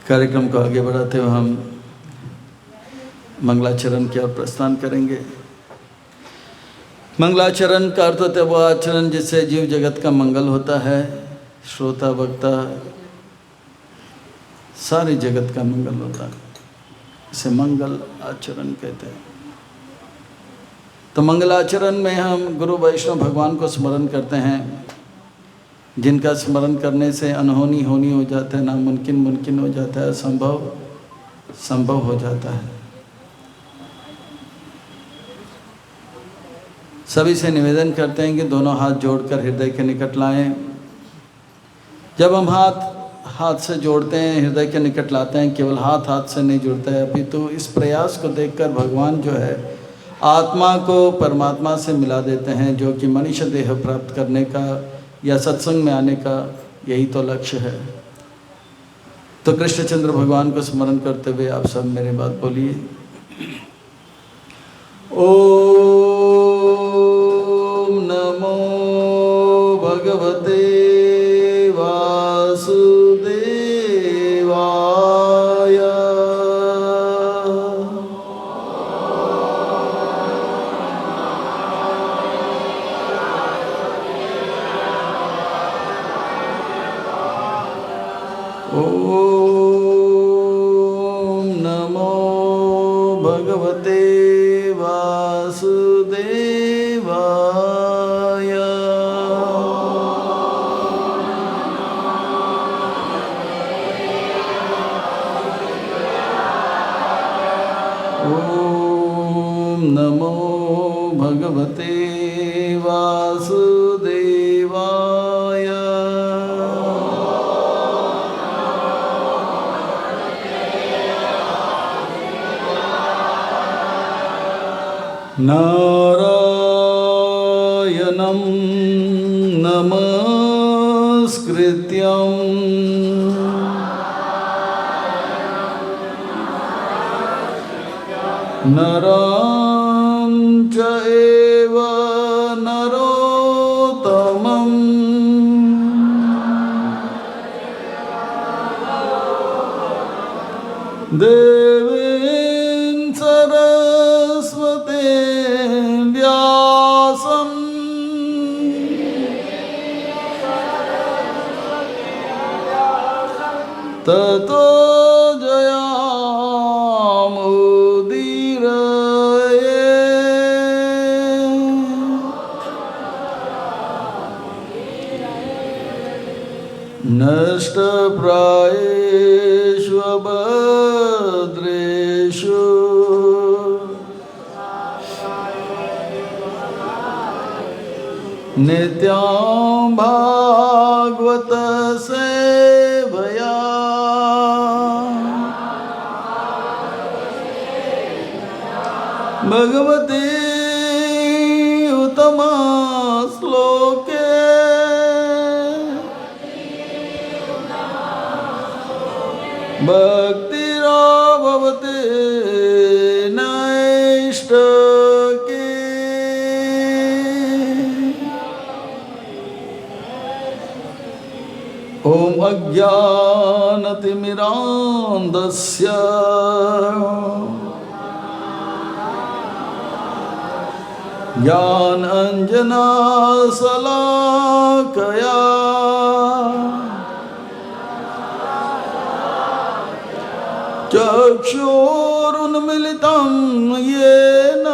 कार्यक्रम को आगे बढ़ाते हुए हम मंगलाचरण की ओर प्रस्थान करेंगे। मंगलाचरण का अर्थ होता है वो आचरण जिससे जीव जगत का मंगल होता है, श्रोता वक्ता सारे जगत का मंगल होता है, इसे मंगल आचरण कहते हैं। तो मंगलाचरण में हम गुरु वैष्णव भगवान को स्मरण करते हैं, जिनका स्मरण करने से अनहोनी होनी हो जाता है, नामुमकिन मुमकिन हो जाता है, असंभव संभव हो जाता है। सभी से निवेदन करते हैं कि दोनों हाथ जोड़कर हृदय के निकट लाएं। जब हम हाथ से जोड़ते हैं, हृदय के निकट लाते हैं, केवल हाथ से नहीं जुड़ता है, अभी तो इस प्रयास को देखकर भगवान जो है आत्मा को परमात्मा से मिला देते हैं, जो कि मनुष्य देह प्राप्त करने का या सत्संग में आने का यही तो लक्ष्य है। तो कृष्णचंद्र भगवान को स्मरण करते हुए आप सब मेरी बात बोलिए। ओम नमो भगवते वासुदेवाय। ओम नमो भगवते वासुदेवाय। ओम नमो भगवते वासुदेवाय। नारायणं नमस्कृत्यं नरं चैव नरोत्तमं देवीं सरस्वतीं व्यासं ततो जयामुदीरये। नष्टप्रायेषु भद्रेषु नित्यं भागवत सेवया भगवती उत्तमा श्लोके भक्तिराभवते नैष्ठकी। ओम अज्ञानतिमिरान्धस्य ज्ञानाञ्जनशलाकया चक्षुरुन्मिलितं येन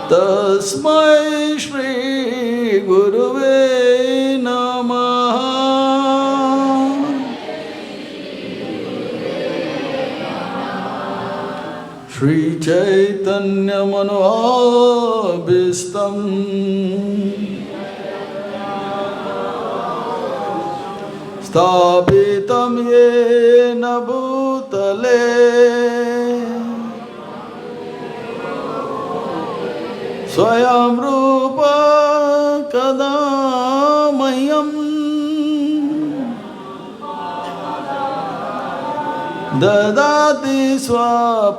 तस्मै श्री गुरुवे नमः। श्री चैतन्य मनोभीष्टं स्थापितं येन भूतले स्वयं रूप कदा मह्यं ददाति स्वपदान्तिकम्।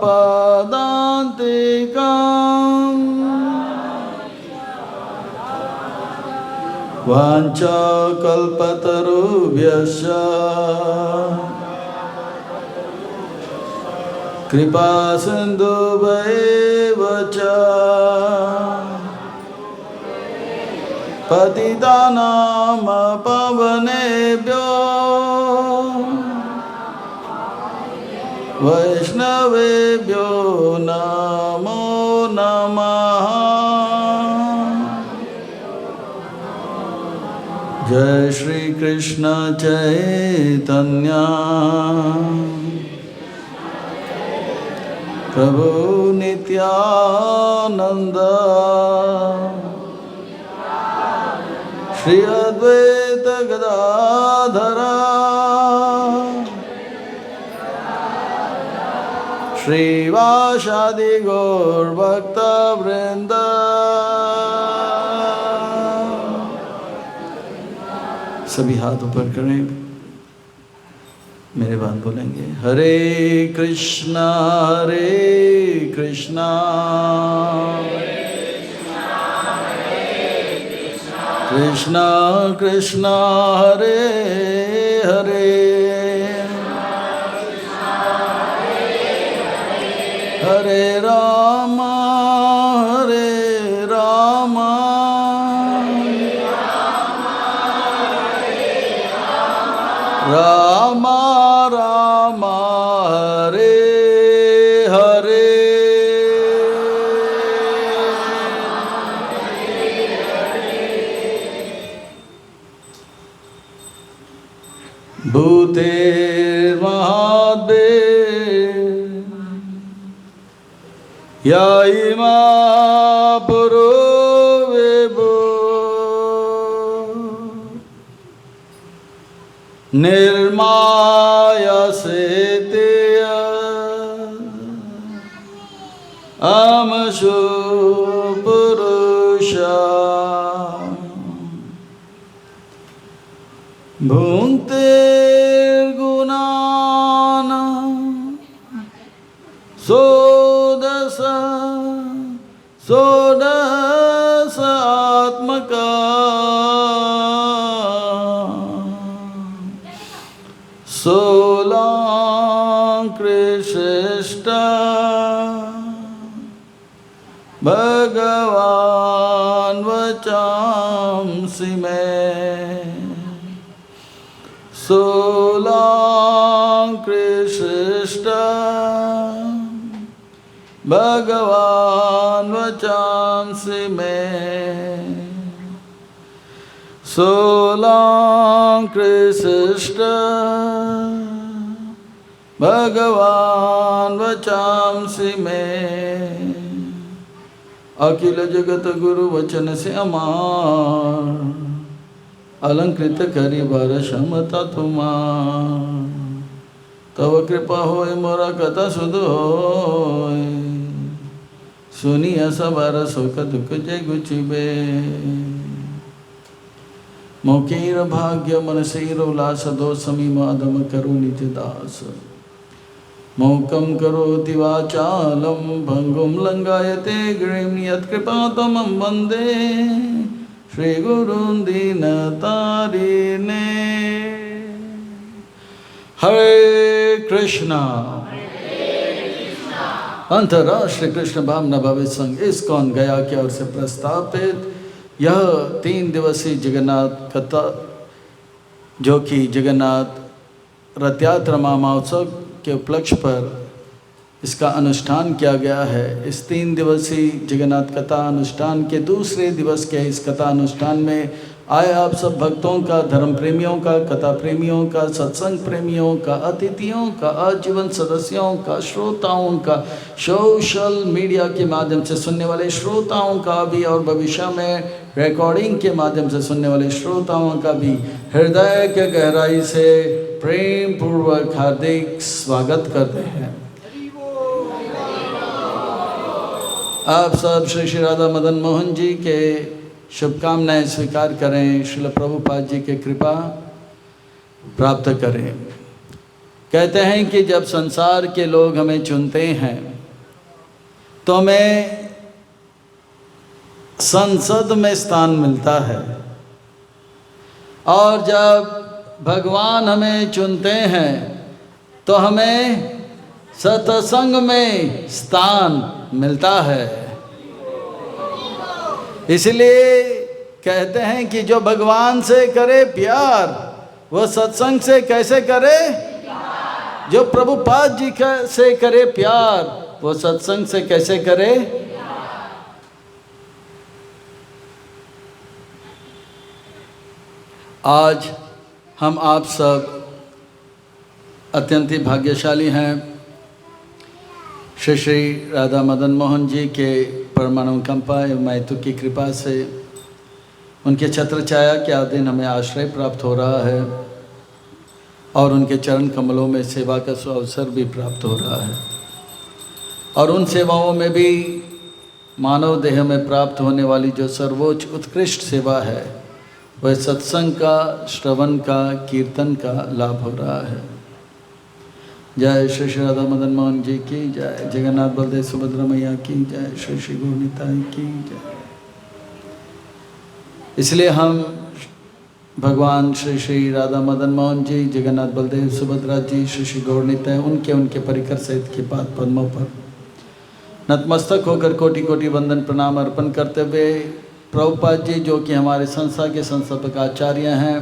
वाञ्छाकल्पतरुभ्यश्च कृपा सिन्धुभ्यैव च पतितानां पावनेभ्यो वैष्णवेभ्यो नमो नमः। जय श्री कृष्ण चैतन्य प्रभु नित्यानंद श्री अद्वैत गदाधर श्रीवासादि गौर भक्त वृंद। सभी हाथ ऊपर करें, मेरे बाद बोलेंगे हरे कृष्णा कृष्णा कृष्णा हरे हरे हरे राम राम राम हरे हरे। भूतेर्महाद्वेः या इमा पुरो विभो निर्मायसेते अमशो पुरुषा भुङ्क्ते गुणान् षोडश आत्मका सोलांकृष्ट भगवान वचांसि में सोलांकृष्ट भगवान वचांसि में सोलांकृष्ट भगवान वचांसि में अखिल जगत गुरु वचन से अमार अलंकृत करी बार क्षमता तुमार तव कृपा होय मोरा कथा सुध होय सुनिया सबार सुख दुख जय गुचिबे मौकीर भाग्य मनसीर उल्लास दो समी माधम करो निज दास मौकम करोति वाचालं भंगुम लंगायते गिरिं यत्कृपातमं वन्दे श्रीगुरुं दीनतारिणे। हरे कृष्णा अंतर्राष्ट्रीय कृष्ण भावना भविष्य संघ इस्कॉन गया की ओर से प्रस्तावित यह 3 दिवसीय जगन्नाथ कथा जो कि जगन्नाथ रथ यात्रा महोत्सव के उपलक्ष्य पर इसका अनुष्ठान किया गया है। इस 3 दिवसीय जगन्नाथ कथा अनुष्ठान के दूसरे दिवस के इस कथा अनुष्ठान में आए आप सब भक्तों का, धर्म प्रेमियों का, कथा प्रेमियों का, सत्संग प्रेमियों का, अतिथियों का, आजीवन सदस्यों का, श्रोताओं का, सोशल मीडिया के माध्यम से सुनने वाले श्रोताओं का भी और भविष्य में रिकॉर्डिंग के माध्यम से सुनने वाले श्रोताओं का भी हृदय के गहराई से प्रेम पूर्वक हार्दिक स्वागत करते हैं। आप सब श्री श्री राधा मदन मोहन जी के शुभकामनाएं स्वीकार करें, श्रील प्रभुपाद जी की कृपा प्राप्त करें। कहते हैं कि जब संसार के लोग हमें चुनते हैं तो हमें संसद में स्थान मिलता है, और जब भगवान हमें चुनते हैं तो हमें सत्संग में स्थान मिलता है। इसलिए कहते हैं कि जो भगवान से करे प्यार वो सत्संग से कैसे करे? जो प्रभुपाद जी से करे प्यार वो सत्संग से कैसे करे? आज हम आप सब अत्यंत ही भाग्यशाली हैं। श्री श्री राधा मदन मोहन जी के परमानुकंपा एवं महत्व की कृपा से उनके छत्र छाया के अधीन हमें आश्रय प्राप्त हो रहा है और उनके चरण कमलों में सेवा का अवसर भी प्राप्त हो रहा है। और उन सेवाओं में भी मानव देह में प्राप्त होने वाली जो सर्वोच्च उत्कृष्ट सेवा है वह सत्संग का, श्रवण का, कीर्तन का लाभ हो रहा है। जय श्री श्री राधा मदन मोहन जी की जय, जगन्नाथ बलदेव सुभद्रा मैया की जय, श्री श्री गौर निताई की जय। इसलिए हम भगवान श्री श्री राधा मदन मोहन जी, जगन्नाथ बलदेव सुभद्रा जी, श्री श्री गौर निताई उनके परिकर सहित के पाद पद्मों पर नतमस्तक होकर कोटि कोटि वंदन प्रणाम अर्पण करते हुए प्रभुपाद जी जो कि हमारे संस्था के संस्थापक आचार्य हैं,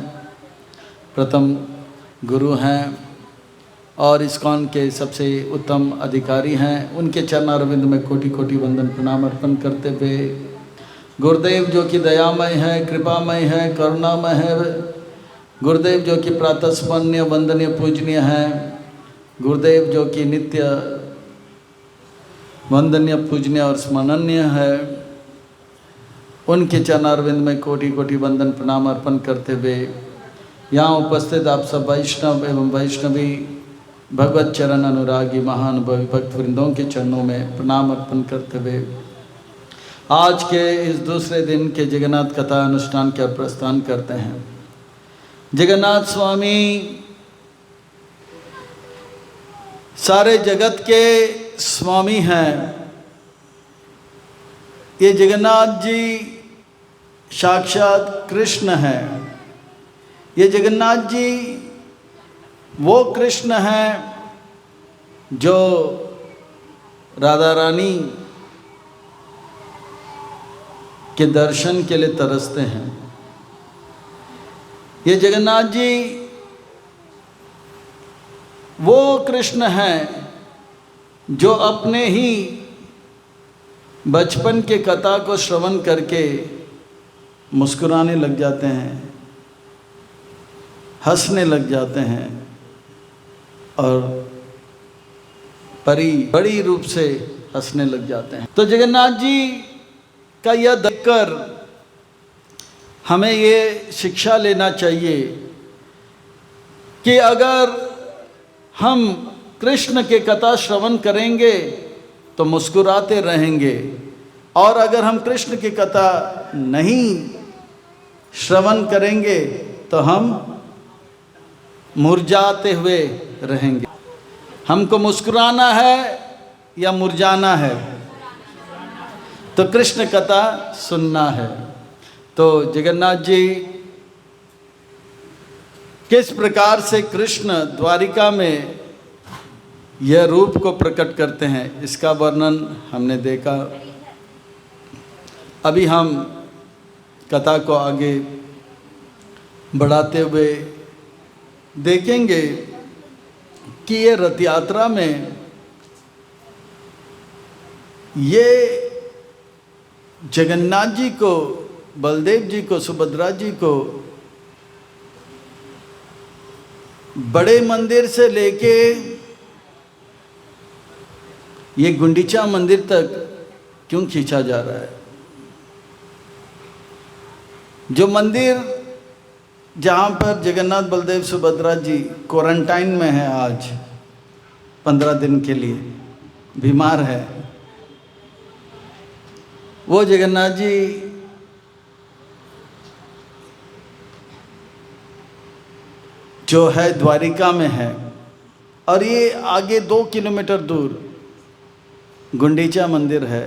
प्रथम गुरु हैं और इस्कॉन के सबसे उत्तम अधिकारी हैं, उनके चरणारविंद में कोटि कोटि वंदन प्रणाम अर्पण करते हुए गुरुदेव जो कि दयामय है, कृपामय है, करुणामय है, गुरुदेव जो कि प्रातस्मरणीय वंदनीय पूजनीय हैं, गुरुदेव जो कि नित्य वंदनीय पूजनीय और स्मरणीय है, उनके चरणारविंद में कोटि कोटि वंदन प्रणाम अर्पण करते हुए यहाँ उपस्थित आप सब वैष्णव एवं वैष्णवी भगवत चरण अनुरागी महानुभवी भक्त वृंदों के चरणों में प्रणाम अर्पण करते हुए आज के इस दूसरे दिन के जगन्नाथ कथा अनुष्ठान का प्रस्थान करते हैं। जगन्नाथ स्वामी सारे जगत के स्वामी हैं। ये जगन्नाथ जी साक्षात कृष्ण हैं। ये जगन्नाथ जी वो कृष्ण हैं जो राधा रानी के दर्शन के लिए तरसते हैं। ये जगन्नाथ जी वो कृष्ण हैं जो अपने ही बचपन के कथा को श्रवण करके मुस्कुराने लग जाते हैं, हंसने लग जाते हैं और बड़ी रूप से हंसने लग जाते हैं। तो जगन्नाथ जी का यह देखकर हमें ये शिक्षा लेना चाहिए कि अगर हम कृष्ण के कथा श्रवण करेंगे तो मुस्कुराते रहेंगे और अगर हम कृष्ण की कथा नहीं श्रवण करेंगे तो हम मुरझाते हुए रहेंगे। हमको मुस्कुराना है या मुरझाना है? तो कृष्ण कथा सुनना है। तो जगन्नाथ जी किस प्रकार से कृष्ण द्वारिका में यह रूप को प्रकट करते हैं इसका वर्णन हमने देखा। अभी हम कथा को आगे बढ़ाते हुए देखेंगे कि ये रथ यात्रा में ये जगन्नाथ जी को, बलदेव जी को, सुभद्रा जी को बड़े मंदिर से लेके ये गुंडीचा मंदिर तक क्यों खींचा जा रहा है? जो मंदिर जहाँ पर जगन्नाथ बलदेव सुभद्रा जी क्वारंटाइन में है आज 15 दिन के लिए, बीमार है, वो जगन्नाथ जी जो है द्वारिका में है और ये आगे 2 किलोमीटर दूर गुंडीचा मंदिर है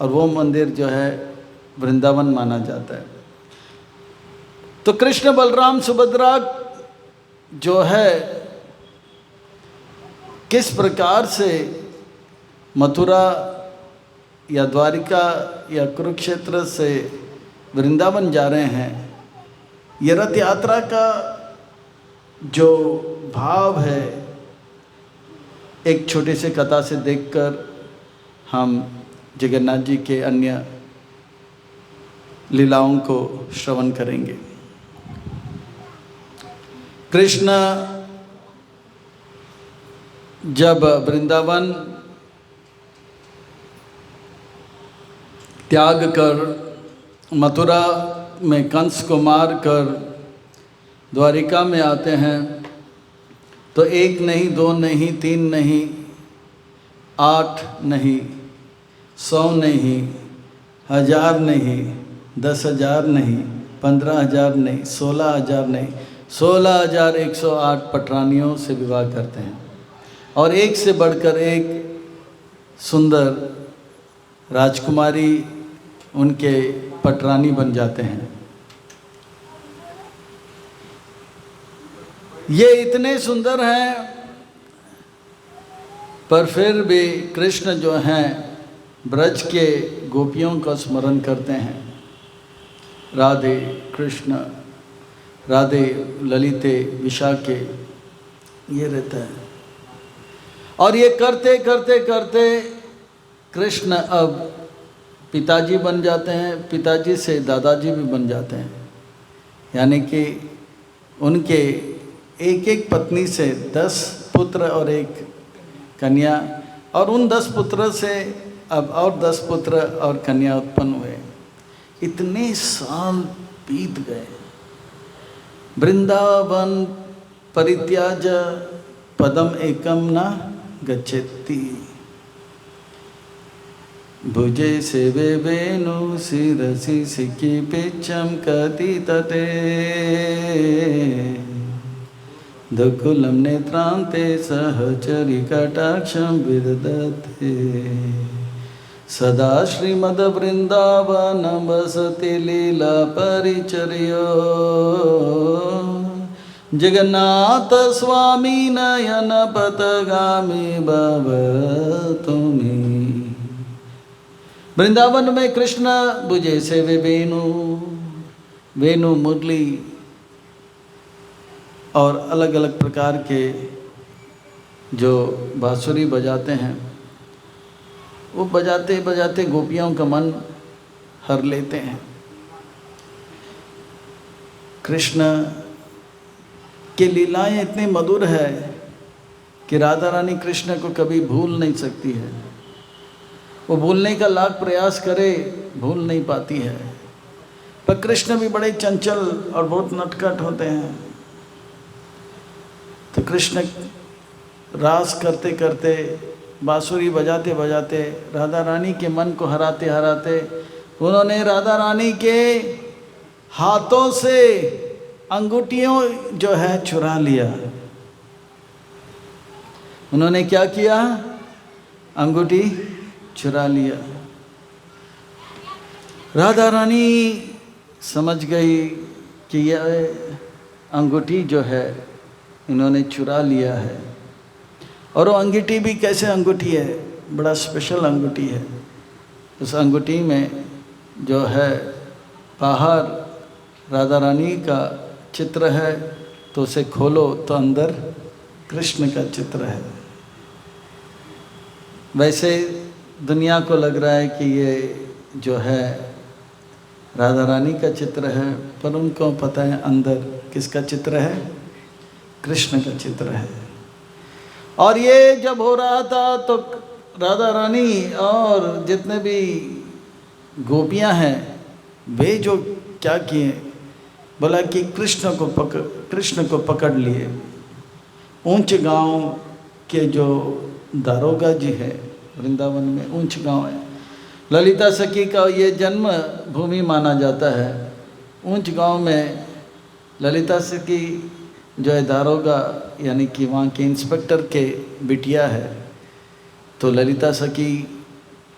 और वो मंदिर जो है वृंदावन माना जाता है। तो कृष्ण बलराम सुभद्रा जो है किस प्रकार से मथुरा या द्वारिका या कुरुक्षेत्र से वृंदावन जा रहे हैं, ये रथ यात्रा का जो भाव है एक छोटे से कथा से देखकर हम जगन्नाथ जी के अन्य लीलाओं को श्रवण करेंगे। कृष्ण जब वृंदावन त्याग कर मथुरा में कंस को मार कर द्वारिका में आते हैं तो 1 नहीं, 2 नहीं, 3 नहीं, 8 नहीं, 100 नहीं, 1000 नहीं, 10,000 नहीं, 15,000 नहीं, 16,000 नहीं, 16,108 पटरानियों से विवाह करते हैं और एक से बढ़कर एक सुंदर राजकुमारी उनके पटरानी बन जाते हैं। ये इतने सुंदर हैं पर फिर भी कृष्ण जो हैं ब्रज के गोपियों का स्मरण करते हैं। राधे कृष्ण, राधे ललिते विशाखे, ये रहता है। और ये करते करते करते कृष्ण अब पिताजी बन जाते हैं, पिताजी से दादाजी भी बन जाते हैं। यानी कि उनके एक एक पत्नी से 10 पुत्र और 1 कन्या, और उन 10 पुत्र से अब और 10 पुत्र और कन्या उत्पन्न हुए। इतने साल बीत गए। वृंदावन परित्याज पदम एकम न गच्छति, भुजे सेवे वेणु शिरसि सिखि पिच्छं कति तटे, दुकुलं नेत्रान्ते सहचरि कटाक्षं विदधते, सदा श्रीमद्वृन्दावनं वसति लीला परिचर्यो, जगन्नाथ स्वामी नयन पथगामी भवतु मे। वृंदावन में कृष्ण भुजे से वे वेणु मुरली और अलग अलग प्रकार के जो बांसुरी बजाते हैं, वो बजाते बजाते गोपियों का मन हर लेते हैं। कृष्ण की लीलाएं इतनी मधुर है कि राधा रानी कृष्ण को कभी भूल नहीं सकती है। वो भूलने का लाख प्रयास करे, भूल नहीं पाती है। पर कृष्ण भी बड़े चंचल और बहुत नटखट होते हैं। तो कृष्ण रास करते करते, बांसुरी बजाते बजाते, राधा रानी के मन को हराते हराते उन्होंने राधा रानी के हाथों से अंगूठियों जो है चुरा लिया। उन्होंने क्या किया? अंगूठी चुरा लिया। राधा रानी समझ गई कि यह अंगूठी जो है इन्होंने चुरा लिया है। और वो अंगूठी भी कैसे अंगूठी है? बड़ा स्पेशल अंगूठी है। उस अंगूठी में जो है बाहर राधा रानी का चित्र है, तो उसे खोलो तो अंदर कृष्ण का चित्र है। वैसे दुनिया को लग रहा है कि ये जो है राधा रानी का चित्र है, पर उनको पता है अंदर किसका चित्र है? कृष्ण का चित्र है। और ये जब हो रहा था तो राधा रानी और जितने भी गोपियां हैं वे जो क्या किए, बोला कि कृष्ण को पकड़ लिए। ऊंच गांव के जो दारोगा जी है, वृंदावन में ऊंच गांव है, ललिता सखी का ये जन्म भूमि माना जाता है। ऊंच गांव में ललिता सखी जो है दारोगा यानी कि वहाँ के इंस्पेक्टर के बिटिया है। तो ललिता सखी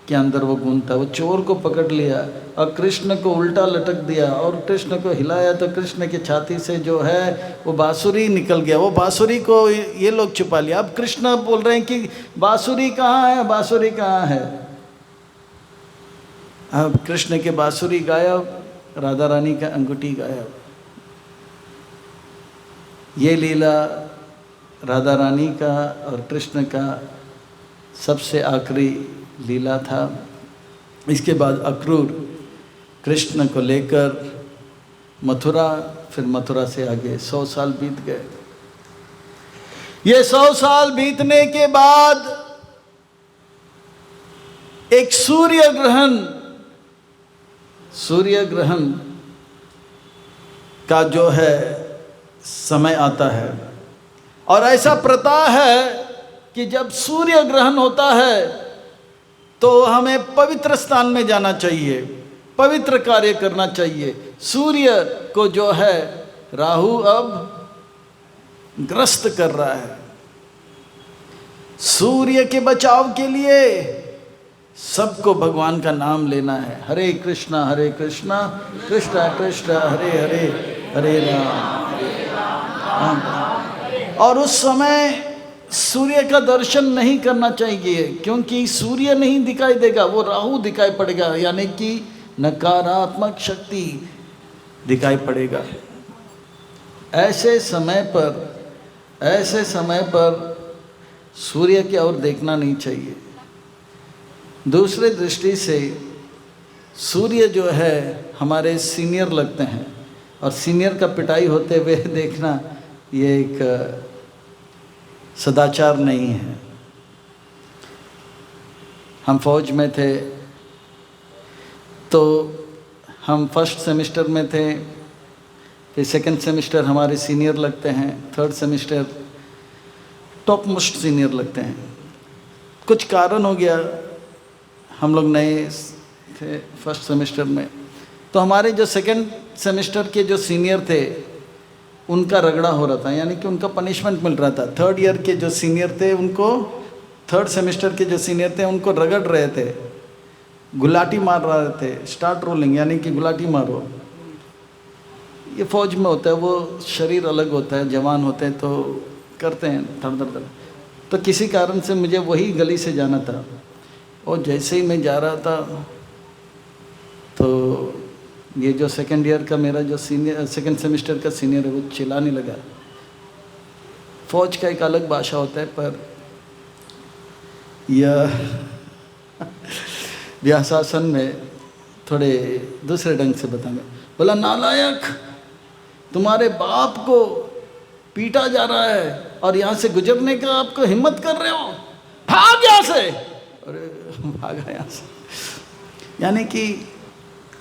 के अंदर वो गुण था, वो चोर को पकड़ लिया और कृष्ण को उल्टा लटक दिया और कृष्ण को हिलाया तो कृष्ण की छाती से जो है वो बांसुरी निकल गया। वो बांसुरी को ये लोग छुपा लिया। अब कृष्ण बोल रहे हैं कि बांसुरी कहाँ है, बांसुरी कहाँ है। अब कृष्ण के बांसुरी गायब, राधा रानी का अंगूठी गायब। ये लीला राधा रानी का और कृष्ण का सबसे आखिरी लीला था। इसके बाद अक्रूर कृष्ण को लेकर मथुरा, फिर मथुरा से आगे 100 साल बीत गए। ये 100 साल बीतने के बाद एक सूर्य ग्रहण का जो है समय आता है। और ऐसा प्रथा है कि जब सूर्य ग्रहण होता है तो हमें पवित्र स्थान में जाना चाहिए, पवित्र कार्य करना चाहिए। सूर्य को जो है राहु अब ग्रस्त कर रहा है। सूर्य के बचाव के लिए सबको भगवान का नाम लेना है। हरे कृष्णा कृष्णा कृष्ण हरे हरे, हरे राम। और उस समय सूर्य का दर्शन नहीं करना चाहिए, क्योंकि सूर्य नहीं दिखाई देगा, वो राहु दिखाई पड़ेगा, यानी कि नकारात्मक शक्ति दिखाई पड़ेगा। ऐसे समय पर सूर्य की ओर देखना नहीं चाहिए। दूसरे दृष्टि से सूर्य जो है हमारे सीनियर लगते हैं, और सीनियर का पिटाई होते हुए देखना ये एक सदाचार नहीं है। हम फौज में थे तो हम फर्स्ट सेमेस्टर में थे, फिर सेकंड सेमेस्टर हमारे सीनियर लगते हैं, third semester top most senior लगते हैं। कुछ कारण हो गया, हम लोग नए थे फर्स्ट सेमेस्टर में, तो हमारे जो सेकंड सेमेस्टर के जो सीनियर थे उनका रगड़ा हो रहा था, यानी कि उनका पनिशमेंट मिल रहा था। थर्ड ईयर के जो सीनियर थे उनको, थर्ड सेमेस्टर के जो सीनियर थे उनको रगड़ रहे थे, गुलाटी मार रहे थे, स्टार्ट रोलिंग, यानी कि गुलाटी मारो। ये फौज में होता है, वो शरीर अलग होता है, जवान होते हैं तो करते हैं धड़। तो किसी कारण से मुझे वही गली से जाना था, और जैसे ही मैं जा रहा था तो ये जो सेकंड ईयर का मेरा जो सीनियर, सेकंड सेमेस्टर का सीनियर है, वो चिल्लाने लगा। फौज का एक अलग भाषा होता है, पर यह व्यासासन में थोड़े दूसरे ढंग से बताऊंगा। बोला, नालायक, तुम्हारे बाप को पीटा जा रहा है और यहाँ से गुजरने का आपको हिम्मत कर रहे हो, भाग यहाँ से। अरे भागा यहाँ से। यानी कि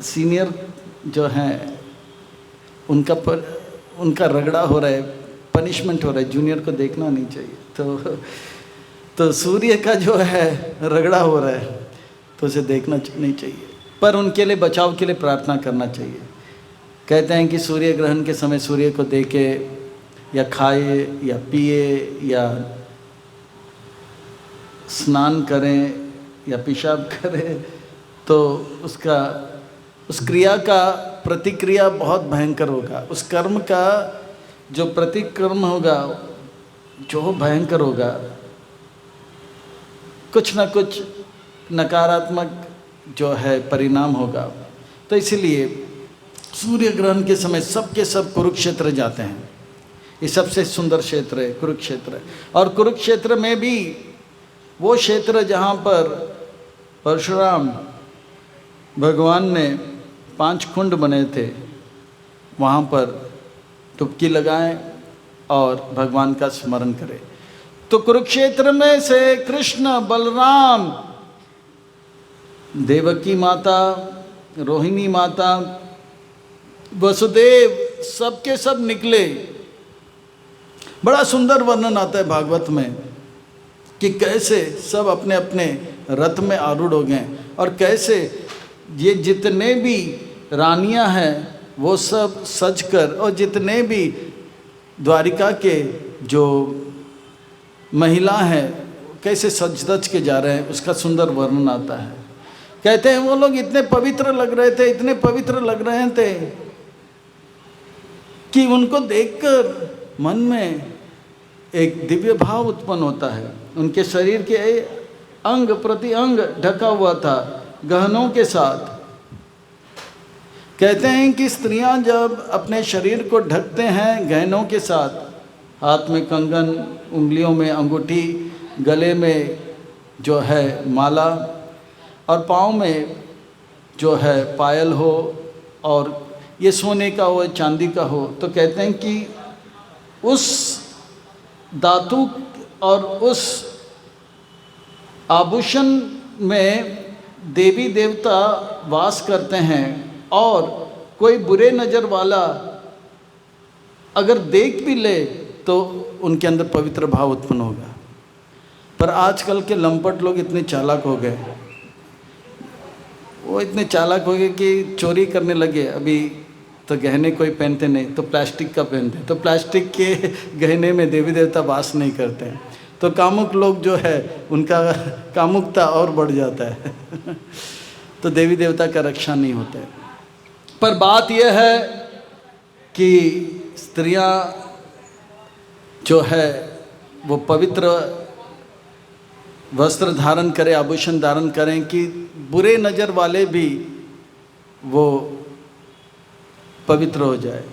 सीनियर जो हैं उनका रगड़ा हो रहा है, पनिशमेंट हो रहा है, जूनियर को देखना नहीं चाहिए। तो सूर्य का जो है रगड़ा हो रहा है तो उसे देखना नहीं चाहिए, पर उनके लिए बचाव के लिए प्रार्थना करना चाहिए। कहते हैं कि सूर्य ग्रहण के समय सूर्य को देखे या खाए या पिए या स्नान करें या पेशाब करें तो उस क्रिया का प्रतिक्रिया बहुत भयंकर होगा। उस कर्म का जो प्रतिक्रम होगा जो भयंकर होगा, कुछ ना कुछ नकारात्मक जो है परिणाम होगा। तो इसीलिए सूर्य ग्रहण के समय सबके सब कुरुक्षेत्र जाते हैं। ये सबसे सुंदर क्षेत्र है कुरुक्षेत्र। और कुरुक्षेत्र में भी वो क्षेत्र जहाँ पर परशुराम भगवान ने 5 कुंड बने थे, वहाँ पर डुबकी लगाएं और भगवान का स्मरण करें। तो कुरुक्षेत्र में से कृष्ण, बलराम, देवकी माता, रोहिणी माता, वसुदेव सबके सब निकले। बड़ा सुंदर वर्णन आता है भागवत में कि कैसे सब अपने अपने रथ में आरूढ़ हो गए और कैसे ये जितने भी रानियां हैं वो सब सजकर, और जितने भी द्वारिका के जो महिला हैं कैसे सज धज के जा रहे हैं, उसका सुंदर वर्णन आता है। कहते हैं वो लोग इतने पवित्र लग रहे थे, इतने पवित्र लग रहे थे कि उनको देखकर मन में एक दिव्य भाव उत्पन्न होता है। उनके शरीर के अंग प्रति अंग ढका हुआ था गहनों के साथ। कहते हैं कि स्त्रियां जब अपने शरीर को ढकते हैं गहनों के साथ, हाथ में कंगन, उंगलियों में अंगूठी, गले में जो है माला और पाँव में जो है पायल हो, और ये सोने का हो चांदी का हो, तो कहते हैं कि उस धातु और उस आभूषण में देवी देवता वास करते हैं, और कोई बुरे नज़र वाला अगर देख भी ले तो उनके अंदर पवित्र भाव उत्पन्न होगा। पर आजकल के लंपट लोग इतने चालाक हो गए, वो इतने चालाक हो गए कि चोरी करने लगे। अभी तो गहने कोई पहनते नहीं, तो प्लास्टिक का पहनते, तो प्लास्टिक के गहने में देवी देवता वास नहीं करते हैं, तो कामुक लोग जो है उनका कामुकता और बढ़ जाता है तो देवी देवता का रक्षा नहीं होता है। पर बात यह है कि स्त्रियां जो है वो पवित्र वस्त्र धारण करें, आभूषण धारण करें कि बुरे नज़र वाले भी वो पवित्र हो जाए।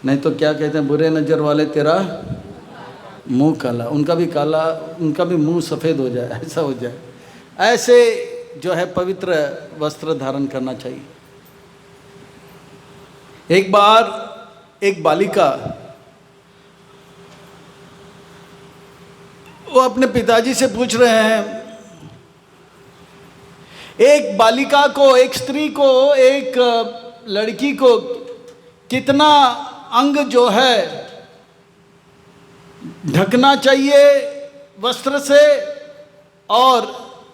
नहीं तो क्या कहते हैं, बुरे नज़र वाले तेरा मुंह काला, उनका भी काला, उनका भी मुंह सफ़ेद हो जाए, ऐसा हो जाए। ऐसे जो है पवित्र वस्त्र धारण करना चाहिए। एक बार एक बालिका वो अपने पिताजी से पूछ रहे हैं, एक बालिका को, एक स्त्री को, एक लड़की को कितना अंग जो है ढकना चाहिए वस्त्र से, और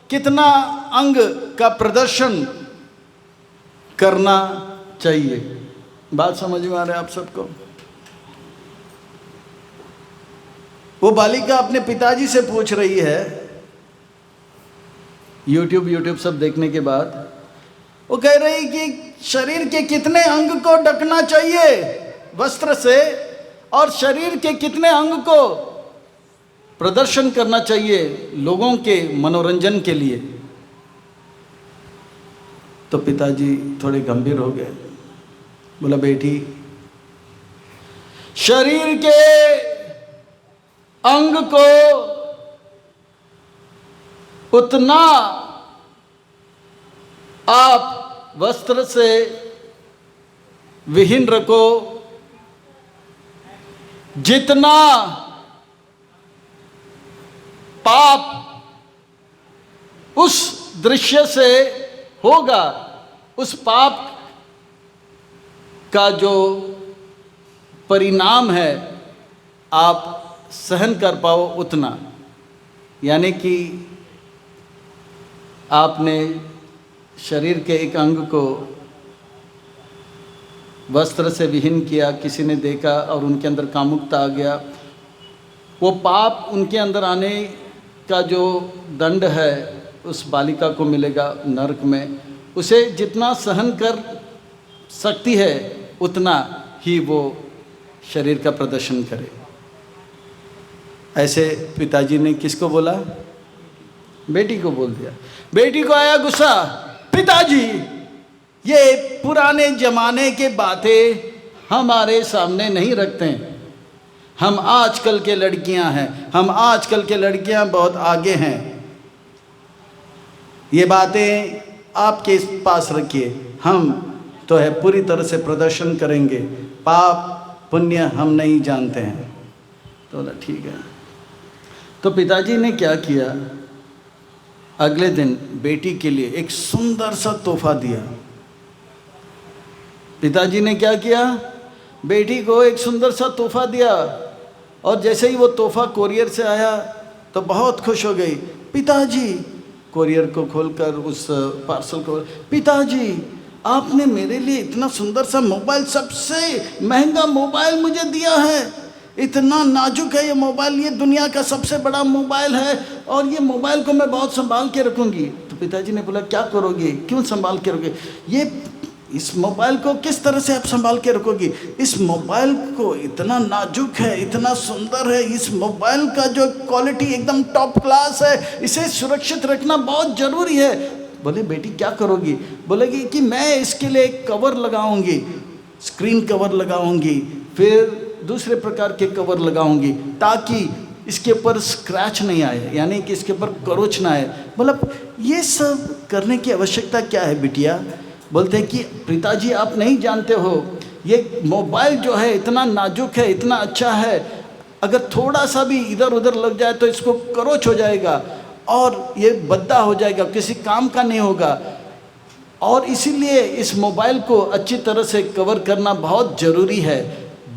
कितना अंग का प्रदर्शन करना चाहिए। बात समझ में आ रहा है आप सबको? वो बालिका अपने पिताजी से पूछ रही है, यूट्यूब सब देखने के बाद वो कह रही कि शरीर के कितने अंग को ढकना चाहिए वस्त्र से, और शरीर के कितने अंग को प्रदर्शन करना चाहिए लोगों के मनोरंजन के लिए। तो पिताजी थोड़े गंभीर हो गए, बोला बेटी, शरीर के अंग को उतना आप वस्त्र से विहीन रखो जितना पाप उस दृश्य से होगा, उस पाप का जो परिणाम है आप सहन कर पाओ उतना। यानी कि आपने शरीर के एक अंग को वस्त्र से विहीन किया, किसी ने देखा और उनके अंदर कामुकता आ गया, वो पाप उनके अंदर आने का जो दंड है उस बालिका को मिलेगा नरक में। उसे जितना सहन कर सकती है उतना ही वो शरीर का प्रदर्शन करे। ऐसे पिताजी ने किसको बोला? बेटी को बोल दिया। बेटी को आया गुस्सा, पिताजी ये पुराने ज़माने के बातें हमारे सामने नहीं रखते हैं, हम आजकल के लड़कियां हैं, हम आजकल के लड़कियां बहुत आगे हैं, ये बातें आपके पास रखिए, हम तो है पूरी तरह से प्रदर्शन करेंगे, पाप पुण्य हम नहीं जानते हैं। तो बोला ठीक है। तो पिताजी ने क्या किया, अगले दिन बेटी के लिए एक सुंदर सा तोहफा दिया। पिताजी ने क्या किया, बेटी को एक सुंदर सा तोहफा दिया, और जैसे ही वो तोहफा कोरियर से आया तो बहुत खुश हो गई। पिताजी, कोरियर को खोलकर उस पार्सल को, पिताजी आपने मेरे लिए इतना सुंदर सा मोबाइल, सबसे महंगा मोबाइल मुझे दिया है, इतना नाजुक है ये मोबाइल, ये दुनिया का सबसे बड़ा मोबाइल है और ये मोबाइल को मैं बहुत संभाल के रखूँगी। तो पिताजी ने बोला क्या करोगे, क्यों संभाल के रखोगे, ये इस मोबाइल को किस तरह से आप संभाल के रखोगी, इस मोबाइल को इतना नाजुक है, इतना सुंदर है, इस मोबाइल का जो क्वालिटी एकदम टॉप क्लास है, इसे सुरक्षित रखना बहुत ज़रूरी है। बोले बेटी क्या करोगी, बोलेगी कि मैं इसके लिए एक कवर लगाऊंगी, स्क्रीन कवर लगाऊंगी, फिर दूसरे प्रकार के कवर लगाऊंगी ताकि इसके ऊपर स्क्रैच नहीं आए, यानी कि इसके ऊपर करोच ना आए। मतलब ये सब करने की आवश्यकता क्या है बिटिया। बोलते हैं कि पिताजी आप नहीं जानते हो, ये मोबाइल जो है इतना नाजुक है, इतना अच्छा है, अगर थोड़ा सा भी इधर उधर लग जाए तो इसको करोच हो जाएगा और ये बद्दा हो जाएगा, किसी काम का नहीं होगा। और इसीलिए इस मोबाइल को अच्छी तरह से कवर करना बहुत ज़रूरी है।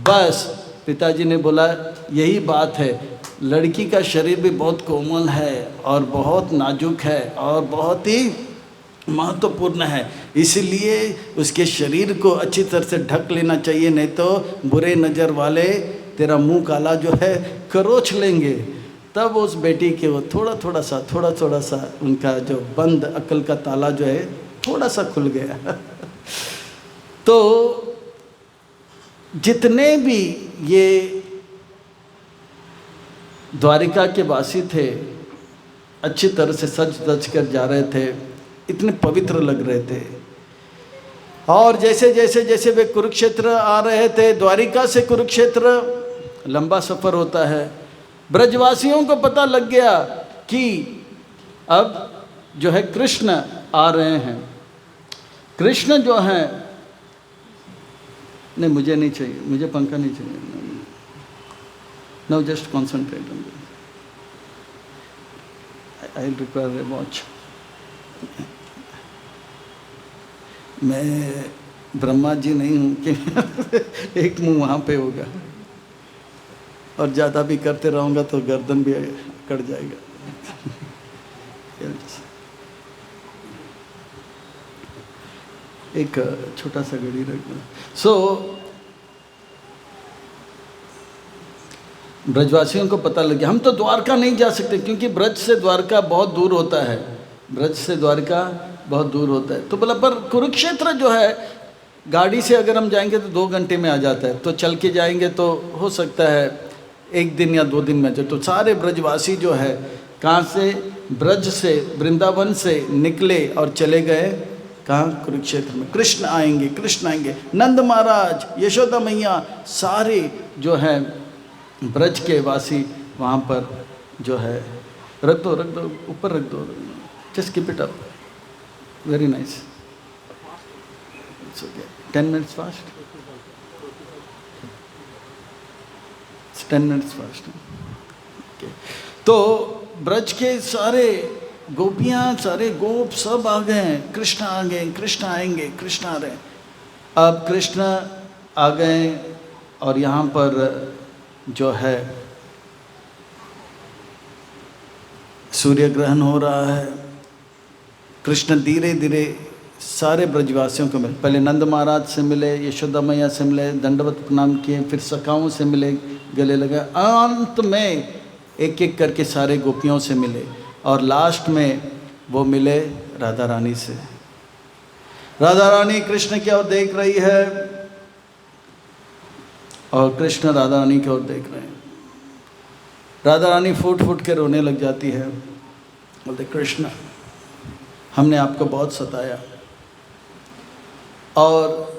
बस पिताजी ने बोला यही बात है, लड़की का शरीर भी बहुत कोमल है और बहुत नाजुक है और बहुत ही महत्वपूर्ण है, इसलिए उसके शरीर को अच्छी तरह से ढक लेना चाहिए, नहीं तो बुरे नज़र वाले तेरा मुंह काला जो है करोच लेंगे। तब उस बेटी के वो थोड़ा थोड़ा सा उनका जो बंद अक्ल का ताला जो है थोड़ा सा खुल गया। तो जितने भी ये द्वारिका के वासी थे अच्छी तरह से सज धज कर जा रहे थे, इतने पवित्र लग रहे थे। और जैसे जैसे जैसे वे कुरुक्षेत्र आ रहे थे, द्वारिका से कुरुक्षेत्र लंबा सफ़र होता है, ब्रजवासियों को पता लग गया कि अब जो है कृष्ण आ रहे हैं। कृष्ण जो हैं, नहीं मुझे नहीं चाहिए, मुझे पंखा नहीं चाहिए, know just concentrate on this, I will require a watch. मैं ब्रह्मा जी नहीं हूँ कि एक मुंह वहाँ पे होगा और ज़्यादा भी करते रहूँगा तो गर्दन भी कट जाएगा। एक छोटा सा घड़ी रखना। सो ब्रजवासियों को पता लग गया हम तो द्वारका नहीं जा सकते क्योंकि ब्रज से द्वारका बहुत दूर होता है, ब्रज से द्वारका बहुत दूर होता है। तो बोला पर कुरुक्षेत्र जो है गाड़ी से अगर हम जाएंगे तो 2 घंटे में आ जाता है, तो चल के जाएंगे तो हो सकता है 1 दिन या 2 दिन में जाए। तो सारे ब्रजवासी जो है कहाँ से, ब्रज से, वृंदावन से निकले और चले गए कहाँ, कुरुक्षेत्र में। कृष्ण आएंगे, कृष्ण आएंगे, नंद महाराज, यशोदा मैया, सारे जो है ब्रज के वासी वहाँ पर जो है रख दो ऊपर रख दो, just keep it up, very nice, it's okay, 10 minutes fast, 10 minutes fast. तो ब्रज के सारे गोपियाँ, सारे गोप सब आ गए हैं, कृष्ण आ गए, कृष्ण आएंगे, कृष्ण आ रहे हैं। अब कृष्ण आ गए और यहाँ पर जो है सूर्य ग्रहण हो रहा है। कृष्ण धीरे धीरे सारे ब्रजवासियों को मिले, पहले नंद महाराज से मिले, यशोदा मैया से मिले, दंडवत प्रणाम किए, फिर सखाओं से मिले, गले लगे, अंत में एक एक करके सारे गोपियों से मिले और लास्ट में वो मिले राधा रानी से। राधा रानी कृष्ण की ओर देख रही है और कृष्ण राधा रानी की ओर देख रहे हैं। राधा रानी फूट फूट के रोने लग जाती है, बोलते कृष्ण हमने आपको बहुत सताया और